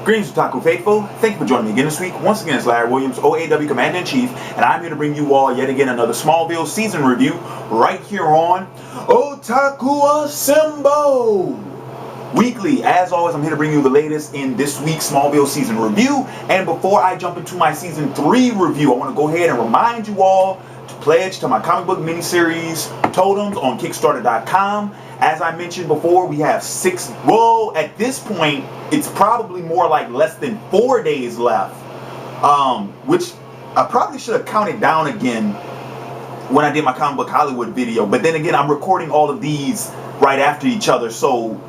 Greetings, Otaku Faithful. Thank you for joining me again this week. Once again, it's Larry Williams, OAW Commander-in-Chief, and I'm here to bring you all yet again another Smallville season review right here on Otaku Assemble. Weekly, as always, I'm here to bring you the latest in this week's Smallville season review. And before I jump into my season 3 review, I want to go ahead and remind you all to pledge to my comic book miniseries Totems on Kickstarter.com. As I mentioned before, we have at this point, it's probably more like less than 4 days left, which I probably should have counted down again when I did my Comic Book Hollywood video. But then again, I'm recording all of these right after each other. So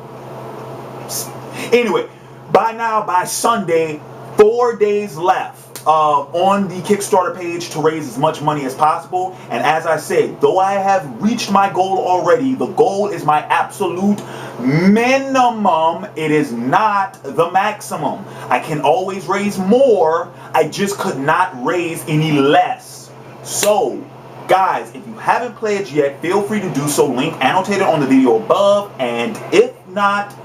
anyway, by Sunday, 4 days left on the Kickstarter page to raise as much money as possible. And as I said, though I have reached my goal already, the goal is my absolute minimum. It is not the maximum. I can always raise more. I just could not raise any less. So guys, if you haven't pledged yet, feel free to do so. Link annotated on the video above. And if not,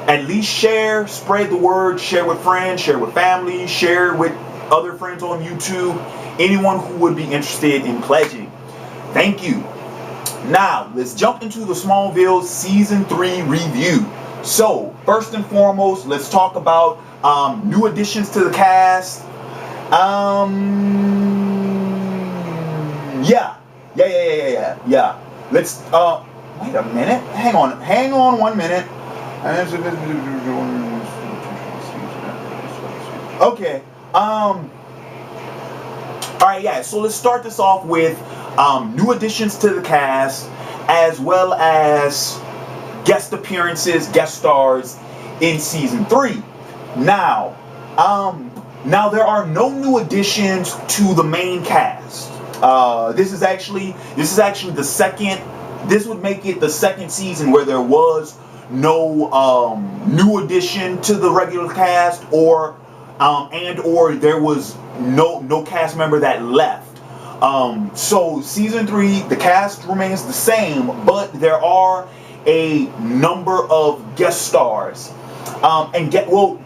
at least share, spread the word, share with friends, share with family, share with other friends on YouTube, anyone who would be interested in pledging. Thank you. Now, let's jump into the Smallville Season 3 review. So, first and foremost, let's talk about new additions to the cast. Yeah. Let's, wait a minute. Hang on 1 minute. Okay. Alright, yeah, so let's start this off with new additions to the cast, as well as guest appearances, guest stars in Season 3. Now there are no new additions to the main cast. This is actually the second. This would make it the second season where there was no new addition to the regular cast, or there was no cast member that left. So Season 3, the cast remains the same, but there are a number of guest stars.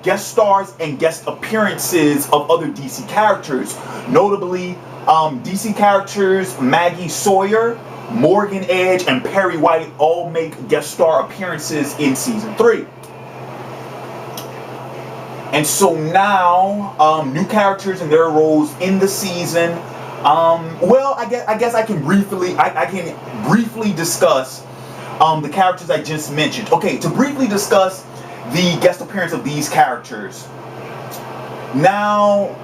Guest stars and guest appearances of other DC characters. Notably, DC characters Maggie Sawyer, Morgan Edge, and Perry White all make guest star appearances in Season 3. And so now, new characters and their roles in the season. I guess I can briefly discuss the characters I just mentioned. Okay, to briefly discuss the guest appearance of these characters. Now,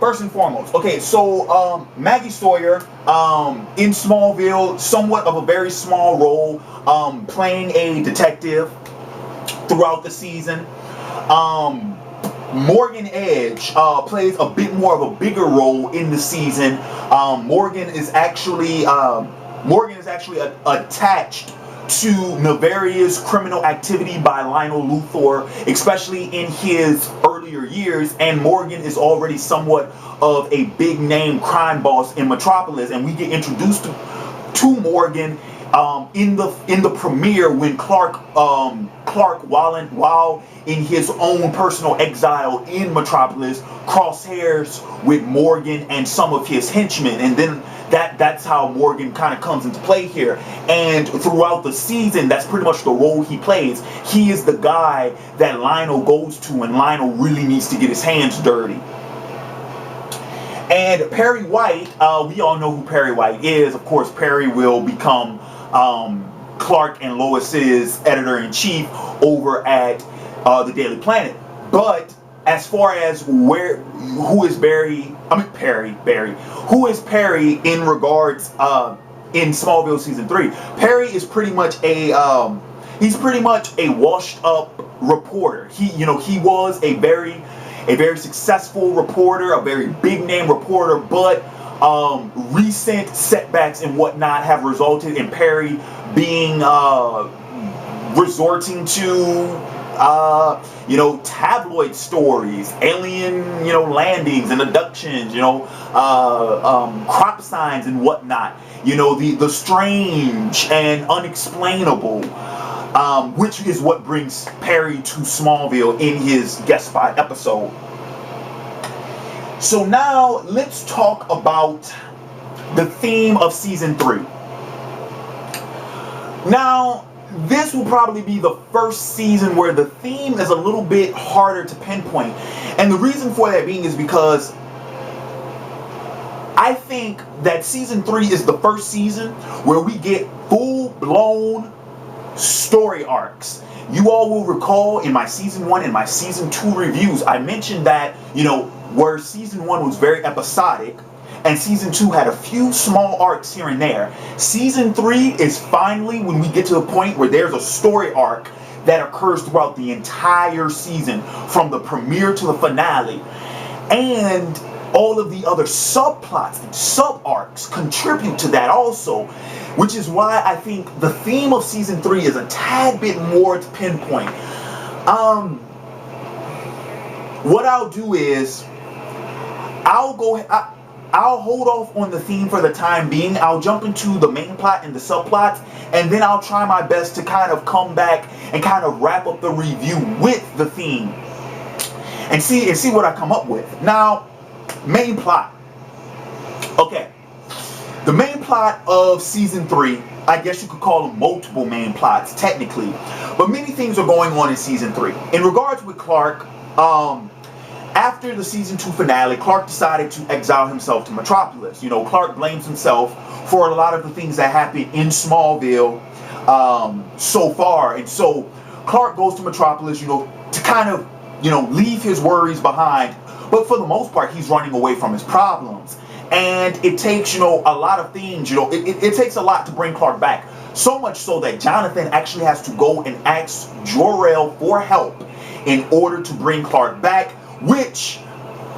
first and foremost, so Maggie Sawyer in Smallville, somewhat of a very small role, playing a detective throughout the season. Morgan Edge plays a bit more of a bigger role in the season. Morgan is actually attached to nefarious criminal activity by Lionel Luthor, especially in his earlier years, and Morgan is already somewhat of a big name crime boss in Metropolis, and we get introduced to Morgan in the premiere when Clark while in his own personal exile in Metropolis crosshairs with Morgan and some of his henchmen, and then that's how Morgan kind of comes into play here. And throughout the season, that's pretty much the role he plays. He is the guy that Lionel goes to when Lionel really needs to get his hands dirty. And Perry White, we all know who Perry White is. Of course, Perry will become Clark and Lois's editor-in-chief over at the Daily Planet. But as far as who is Perry in regards in Smallville Season 3, Perry is pretty much he's pretty much a washed up reporter. He was a very successful reporter, a very big name reporter, but recent setbacks and whatnot have resulted in Perry being resorting to tabloid stories, alien, landings and abductions, crop signs and whatnot. The strange and unexplainable, which is what brings Perry to Smallville in his guest spot episode. So now let's talk about the theme of season 3. Now, this will probably be the first season where the theme is a little bit harder to pinpoint. And the reason for that being is because I think that season 3 is the first season where we get full-blown story arcs. You all will recall in my season 1 and my season 2 reviews, I mentioned that, where season 1 was very episodic and season 2 had a few small arcs here and there. Season 3 is finally when we get to the point where there's a story arc that occurs throughout the entire season, from the premiere to the finale. And all of the other subplots and sub-arcs contribute to that also, which is why I think the theme of season 3 is a tad bit more to pinpoint. What I'll do is I'll hold off on the theme for the time being. I'll jump into the main plot and the subplots, and then I'll try my best to kind of come back and kind of wrap up the review with the theme and see what I come up with. Now, main plot. Okay. The main plot of season 3, I guess you could call them multiple main plots technically, but many things are going on in season 3. In regards with Clark, after the season 2 finale, Clark decided to exile himself to Metropolis. Clark blames himself for a lot of the things that happened in Smallville so far. And so Clark goes to Metropolis, to kind of, leave his worries behind. But for the most part, he's running away from his problems. And it takes, a lot of things, it takes a lot to bring Clark back. So much so that Jonathan actually has to go and ask Jor-El for help in order to bring Clark back. Which,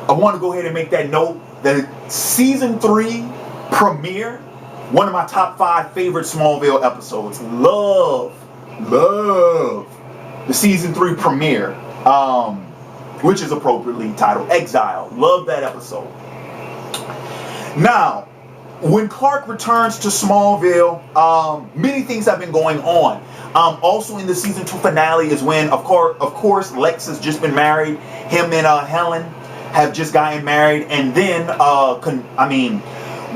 I want to go ahead and make that note, the season 3 premiere, one of my top 5 favorite Smallville episodes. Love the season 3 premiere, which is appropriately titled Exile. Love that episode. Now, when Clark returns to Smallville, many things have been going on. Also in the season 2 finale is when, of course, Lex has just been married. Him and Helen have just gotten married, and then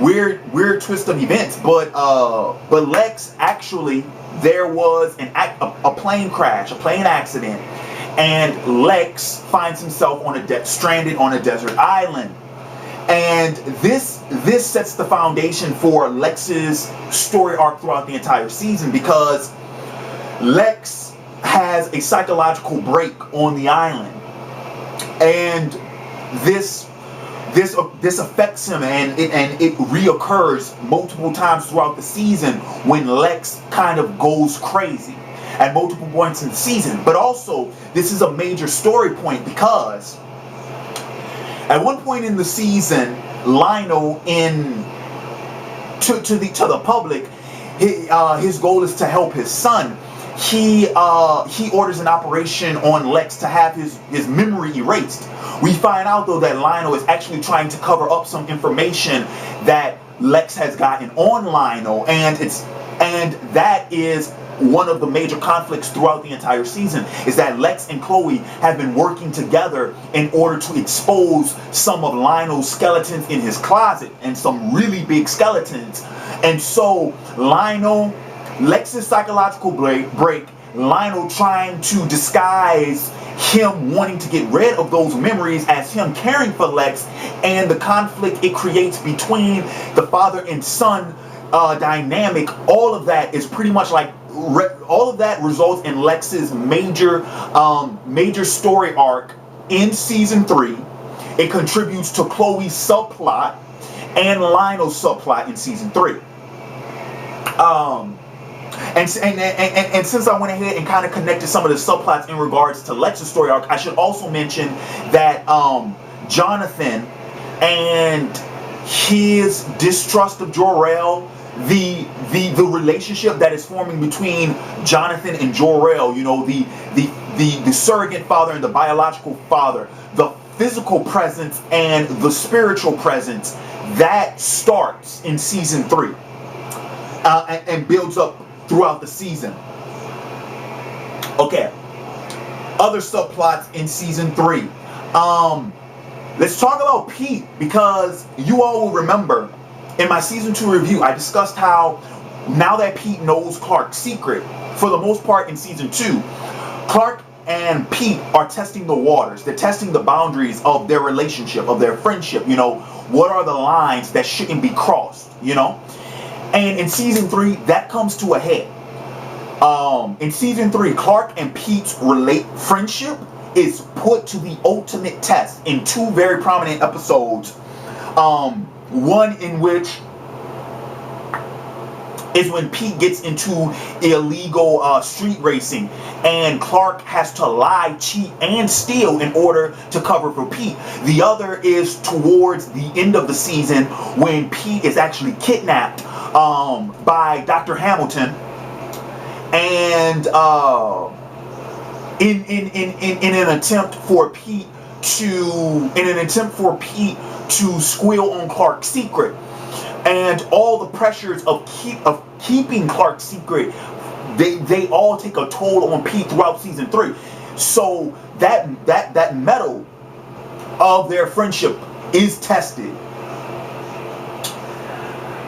weird twist of events. But Lex, actually, there was a plane crash, a plane accident, and Lex finds himself stranded on a desert island. And this sets the foundation for Lex's story arc throughout the entire season, because Lex has a psychological break on the island, and this affects him, and it reoccurs multiple times throughout the season when Lex kind of goes crazy at multiple points in the season. But also, this is a major story point because at one point in the season, Lionel, to the public, his goal is to help his son. He orders an operation on Lex to have his memory erased. We find out though that Lionel is actually trying to cover up some information that Lex has gotten on Lionel, and that is one of the major conflicts throughout the entire season, is that Lex and Chloe have been working together in order to expose some of Lionel's skeletons in his closet, and some really big skeletons. And so Lex's psychological break, Lionel trying to disguise him wanting to get rid of those memories as him caring for Lex, and the conflict it creates between the father and son dynamic. All of that is pretty much like all of that results in Lex's major story arc in season 3. It contributes to Chloe's subplot and Lionel's subplot in season 3. And since I went ahead and kind of connected some of the subplots in regards to Lex's story arc, I should also mention that Jonathan and his distrust of Jor-El, the relationship that is forming between Jonathan and Jor-El, the the surrogate father and the biological father, the physical presence and the spiritual presence, that starts in season 3 and builds up throughout the season. Okay, other subplots in season 3. Let's talk about Pete, because you all will remember in my season 2 review, I discussed how now that Pete knows Clark's secret, for the most part in season 2, Clark and Pete are testing the waters. They're testing the boundaries of their relationship, of their friendship. You know, what are the lines that shouldn't be crossed, you know? And in season 3, that comes to a head. In season 3, Clark and Pete's friendship is put to the ultimate test in 2 very prominent episodes. One in which is when Pete gets into illegal street racing, and Clark has to lie, cheat, and steal in order to cover for Pete. The other is towards the end of the season when Pete is actually kidnapped by Dr. Hamilton, and in an attempt for Pete to squeal on Clark's secret. And all the pressures of keeping Clark's secret, they all take a toll on Pete throughout season 3. So that metal of their friendship is tested.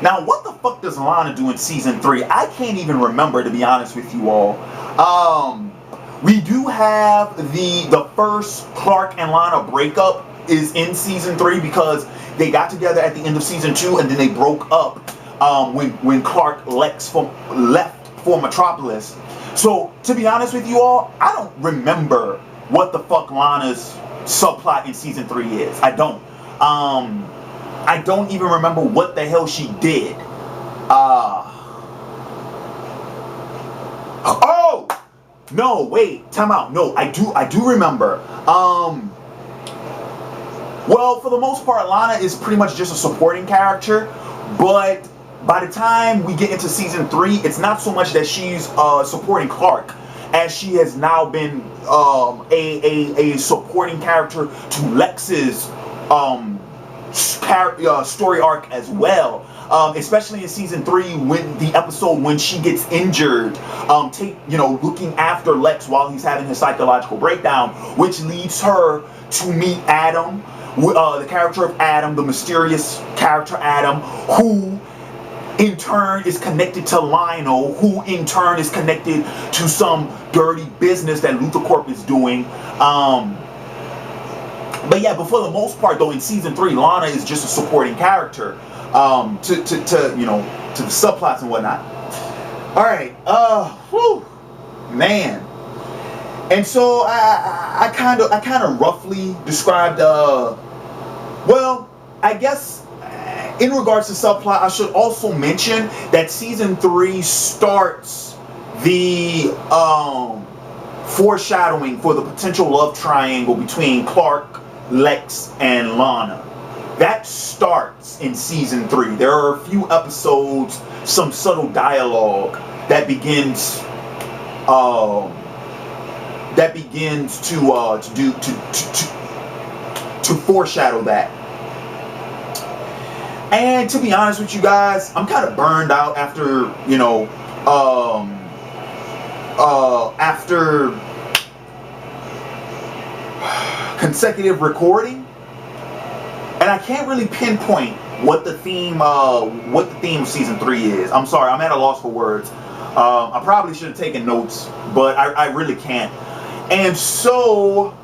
Now, what the fuck does Lana do in season 3? I can't even remember, to be honest with you all. We do have the first Clark and Lana breakup is in season 3, because they got together at the end of season 2 and then they broke up when Clark left for Metropolis. So, to be honest with you all, I don't remember what the fuck Lana's subplot in season 3 is. I don't. I don't even remember what the hell she did. Oh! No, wait, time out. No, I do remember. Well, for the most part, Lana is pretty much just a supporting character, but by the time we get into season 3, it's not so much that she's supporting Clark, as she has now been a supporting character to Lex's story arc as well. Especially in season 3, when the episode when she gets injured, looking after Lex while he's having his psychological breakdown, which leads her to meet Adam, the character of Adam, the mysterious character Adam, who in turn is connected to Lionel, who in turn is connected to some dirty business that LuthorCorp is doing. But yeah, but for the most part though, in season 3, Lana is just a supporting character to the subplots and whatnot. Alright, man. And so I kind of roughly described well, I guess in regards to subplot, I should also mention that season 3 starts the foreshadowing for the potential love triangle between Clark, Lex, and Lana. That starts in season 3. There are a few episodes, some subtle dialogue that begins to foreshadow that. And to be honest with you guys, I'm kind of burned out after after consecutive recording, and I can't really pinpoint what the theme of season 3 is. I'm sorry, I'm at a loss for words. I probably should have taken notes, but I really can't. And so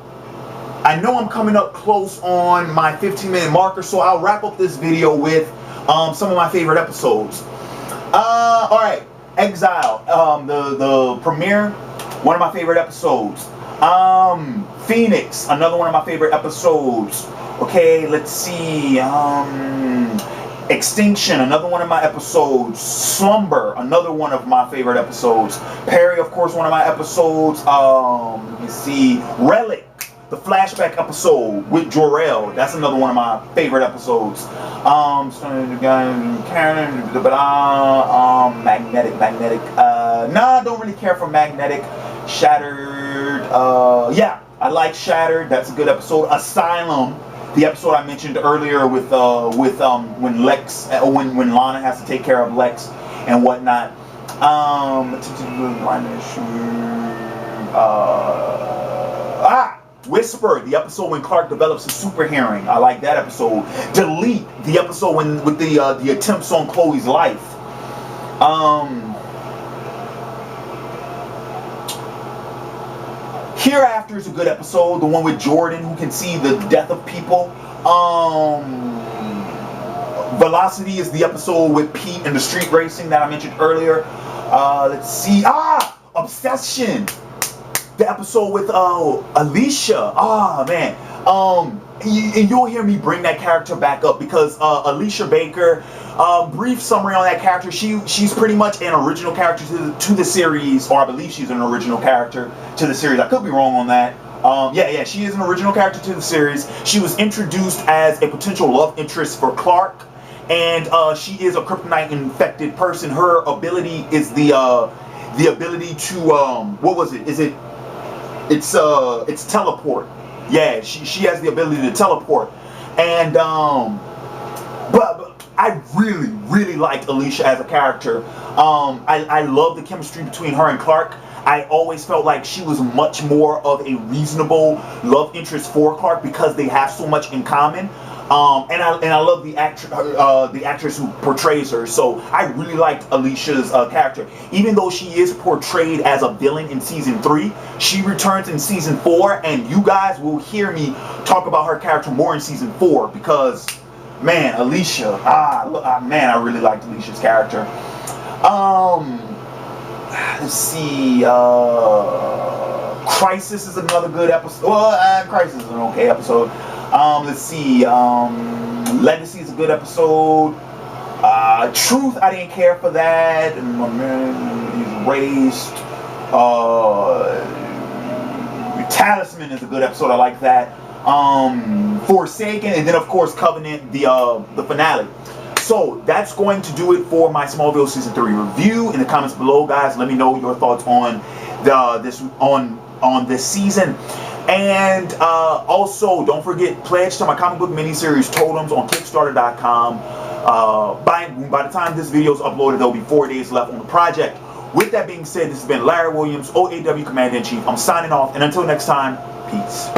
I know I'm coming up close on my 15-minute marker, so I'll wrap up this video with some of my favorite episodes. Alright, Exile, the premiere, one of my favorite episodes. Phoenix, another one of my favorite episodes. Okay, let's see. Extinction, another one of my episodes. Slumber, another one of my favorite episodes. Perry, of course, one of my episodes. Let me see. Relic, the flashback episode with Jor-El. That's another one of my favorite episodes. Magnetic. Nah, I don't really care for Magnetic. Shattered. Yeah, I like Shattered. That's a good episode. Asylum, the episode I mentioned earlier with when Lex, when Lana has to take care of Lex and whatnot. Whisper, the episode when Clark develops a super hearing. I like that episode. Delete, the episode with the attempts on Chloe's life. Hereafter is a good episode, the one with Jordan who can see the death of people. Velocity is the episode with Pete and the street racing that I mentioned earlier. Let's see. Obsession, the episode with Alicia. Man. And you'll hear me bring that character back up because Alicia Baker, brief summary on that character, she's pretty much an original character to the series, or I believe she's an original character to the series. I could be wrong on that. Yeah, she is an original character to the series. She was introduced as a potential love interest for Clark, and she is a kryptonite infected person. Her ability is the ability to what was it? It's teleport. Yeah, she has the ability to teleport, and but I really liked Alicia as a character. I love the chemistry between her and Clark. I always felt like she was much more of a reasonable love interest for Clark because they have so much in common. And I love the actress who portrays her. So I really liked Alicia's character. Even though she is portrayed as a villain in season 3, she returns in season 4, and you guys will hear me talk about her character more in season 4 because, man, Alicia, man, I really liked Alicia's character. Let's see. Crisis is another good episode. Well, Crisis is an okay episode. Let's see. Legacy is a good episode. Truth, I didn't care for that. And my man, he's erased. Talisman is a good episode. I like that. Forsaken, and then of course Covenant, the finale. So that's going to do it for my Smallville season 3 review. In the comments below, guys, let me know your thoughts on this season. And also, don't forget, pledge to my comic book miniseries Totems on Kickstarter.com. By the time this video is uploaded, there'll be 4 days left on the project. With that being said, this has been Larry Williams, OAW Commander-in-Chief. I'm signing off, and until next time, peace.